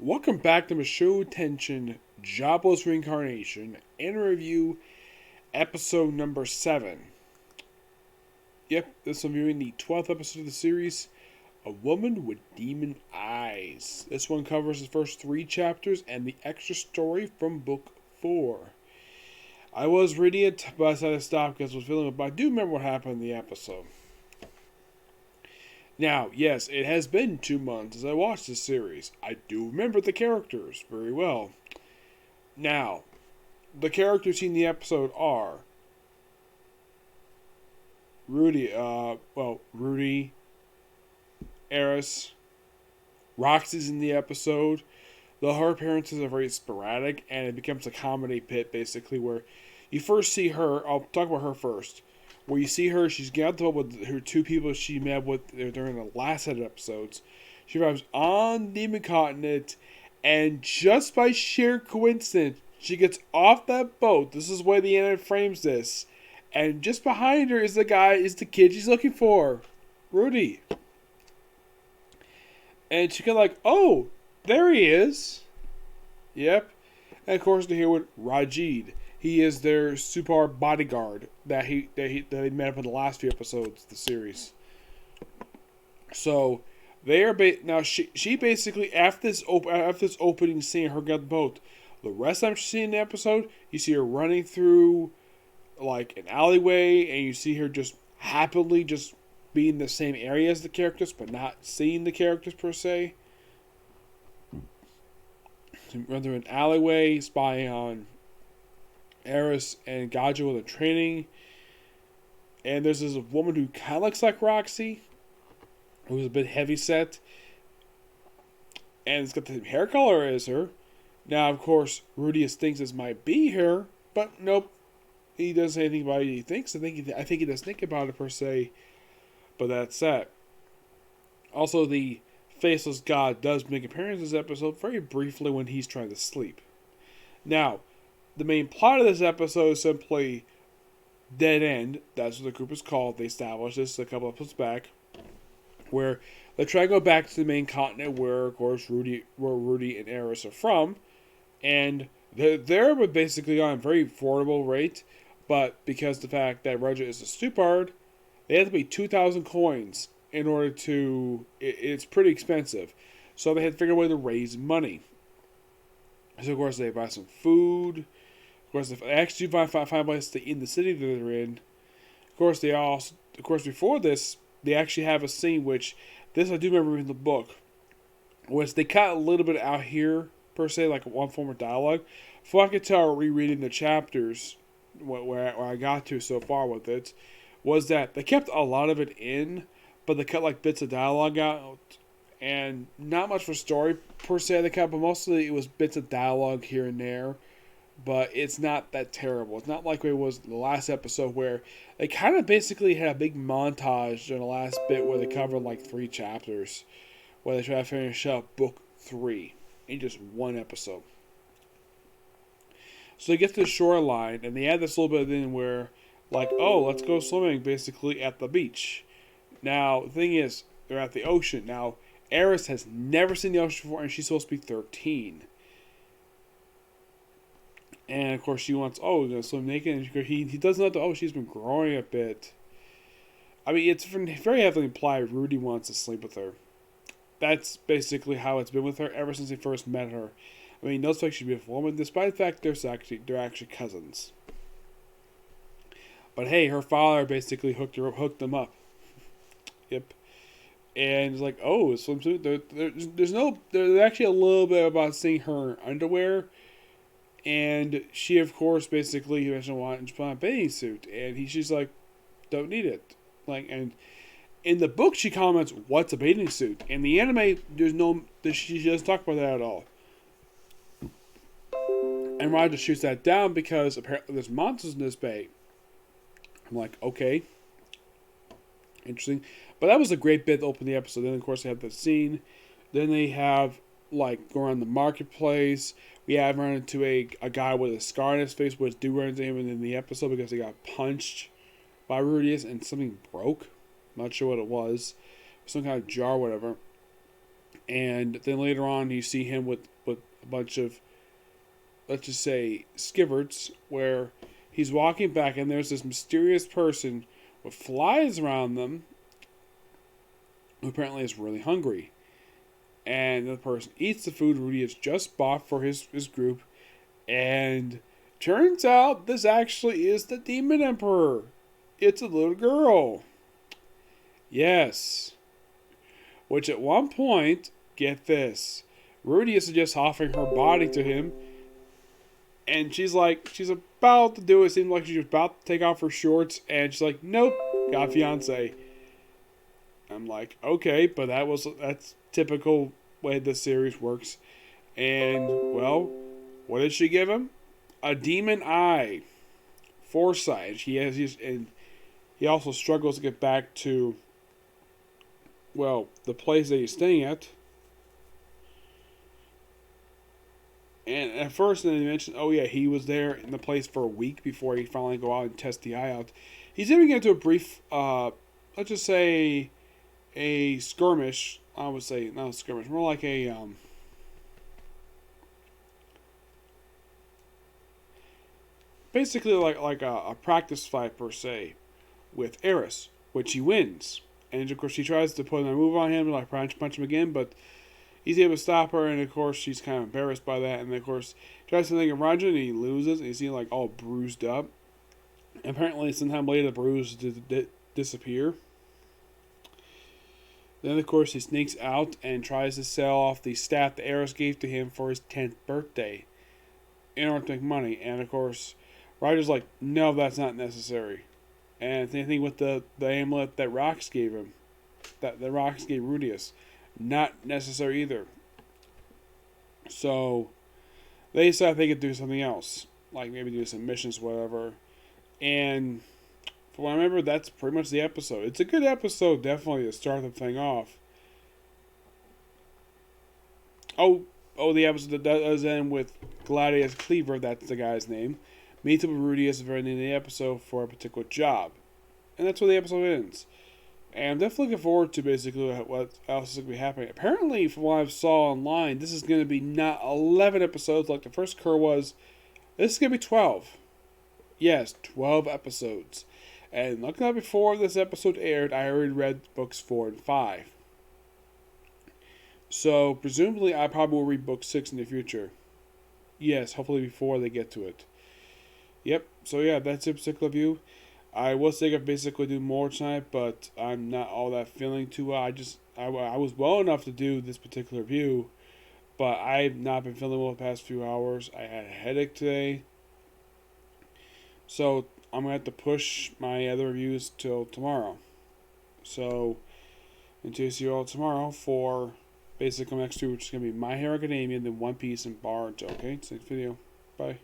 Welcome back to Mushoku Tensei, Jobless Reincarnation, and review episode number 7. Yep, this I'm viewing the 12th episode of the series, A Woman with Demon Eyes. This one covers the first 3 chapters and the extra story from book 4. I was reading it, but I decided to stop because I was feeling it, but I do remember what happened in the episode. Now, yes, it has been 2 months since I watched this series. I do remember the characters very well. Now, the characters in the episode are Rudy, Eris, Roxy's in the episode. Though her appearances are very sporadic, and it becomes a comedy pit, basically, where you first see her. I'll talk about her first. Where you see her, she's got to with her 2 people she met with during the last set of episodes. She arrives on Demon Continent, and just by sheer coincidence, she gets off that boat. This is the way the anime frames this. And just behind her is the kid she's looking for, Rudy. And she kind of like, oh, there he is. Yep. And of course, they're here with Rajid. He is their super bodyguard that they met up in the last few episodes of the series. So they are now she basically after this opening scene, her got the boat. The rest of the time she's in the episode, you see her running through like an alleyway, and you see her just happily just being in the same area as the characters, but not seeing the characters per se. She run through an alleyway, spying on Eris and Gajo with a training. And there's this woman who kind of looks like Roxy, who's a bit heavy set, and it's got the same hair color as her. Now, of course, Rudy thinks this might be her, but nope. He doesn't say anything about it. He thinks. I think he doesn't think about it per se, but that's that. Also, the faceless god does make an appearance in this episode very briefly when he's trying to sleep. Now, the main plot of this episode is simply Dead End. That's what the group is called. They established this a couple episodes back, where they try to go back to the main continent where, of course, Rudy and Eris are from, and they're basically on a very affordable rate, but because the fact that Roger is a stupard, they have to pay 2,000 coins in order to. It's pretty expensive, so they had to figure out a way to raise money. So of course they buy some food. Of course, they actually find a place to in the city that they're in. Of course, before this, they actually have a scene which this I do remember in the book, which they cut a little bit out here per se, like one form of dialogue. From what I could tell, rereading the chapters, where I got to so far with it, was that they kept a lot of it in, but they cut like bits of dialogue out, and not much for story per se they cut, but mostly it was bits of dialogue here and there. But it's not that terrible. It's not like it was the last episode where they kind of basically had a big montage in the last bit where they covered like 3 chapters, where they try to finish up book 3 in just one episode. So they get to the shoreline, and they add this little bit in where, like, oh, let's go swimming basically at the beach. Now, the thing is, they're at the ocean. Now, Eris has never seen the ocean before, and she's supposed to be 13. And of course, she wants, we're going to swim naked. And he doesn't know, she's been growing a bit. I mean, it's very heavily implied Rudy wants to sleep with her. That's basically how it's been with her ever since he first met her. I mean, no like she's a beautiful woman, despite the fact they're actually cousins. But hey, her father basically hooked them up. Yep. And it's like, oh, swimsuit. There's actually a little bit about seeing her underwear. And she, of course, basically doesn't want a bathing suit, and she's like, "Don't need it." Like, and in the book, she comments, "What's a bathing suit?" In the anime, she doesn't talk about that at all. And Roger shoots that down because apparently there's monsters in this bay. I'm like, okay, interesting, but that was a great bit to open the episode. Then, of course, they have the scene. Then they have like go around the marketplace. We have run into a guy with a scar on his face, which do run into him in the episode because he got punched by Rudius and something broke. I'm not sure what it was. Some kind of jar or whatever. And then later on, you see him with a bunch of, let's just say, skivverts, where he's walking back and there's this mysterious person with flies around them who apparently is really hungry. And the person eats the food Rudy has just bought for his group. And turns out this actually is the Demon Emperor. It's a little girl. Yes. Which at one point, get this, Rudy is just offering her body to him. And she's about to do it. Seems like she's about to take off her shorts. And she's like, nope, got a fiance. I'm like, okay, but that's typical way the series works. And, well, what did she give him? A demon eye. Foresight. And he also struggles to get back to, well, the place that he's staying at. And at first, then they mentioned, oh yeah, he was there in the place for a week before he finally go out and test the eye out. He's even getting to a brief, let's just say, a skirmish. I would say not a skirmish, more like a basically like a practice fight per se with Eris, which he wins. And of course, she tries to put a move on him, like punch him again, but he's able to stop her, and of course, she's kind of embarrassed by that. And of course, tries to think of Roger, and he loses, and he's like all bruised up. And apparently, sometime later, the bruise disappear. Then, of course, he sneaks out and tries to sell off the staff that Eris gave to him for his 10th birthday in order to make money. And, of course, Roger's like, no, that's not necessary. And same thing with the amulet that Rox gave him. That Rox gave Rudius. Not necessary either. So, they decided they could do something else. Like maybe do some missions, whatever. And from what I remember, that's pretty much the episode. It's a good episode, definitely, to start the thing off. Oh, the episode that does end with Gladius Cleaver, that's the guy's name. Meets up with Rudius at the very end of the episode for a particular job. And that's where the episode ends. And I'm definitely looking forward to basically what else is going to be happening. Apparently, from what I saw online, this is going to be not 11 episodes like the first Cur was. This is going to be 12. Yes, 12 episodes. And looking at before this episode aired, I already read books 4 and 5. So, presumably, I probably will read book 6 in the future. Yes, hopefully before they get to it. Yep, so yeah, that's a particular view. I was thinking of basically do more tonight, but I'm not all that feeling too well. I was well enough to do this particular view, but I've not been feeling well the past few hours. I had a headache today. So I'm going to have to push my other reviews till tomorrow. So, until see you all tomorrow for basically next two, which is going to be My Hero Academia, then One Piece and Bards. Okay, next video. Bye.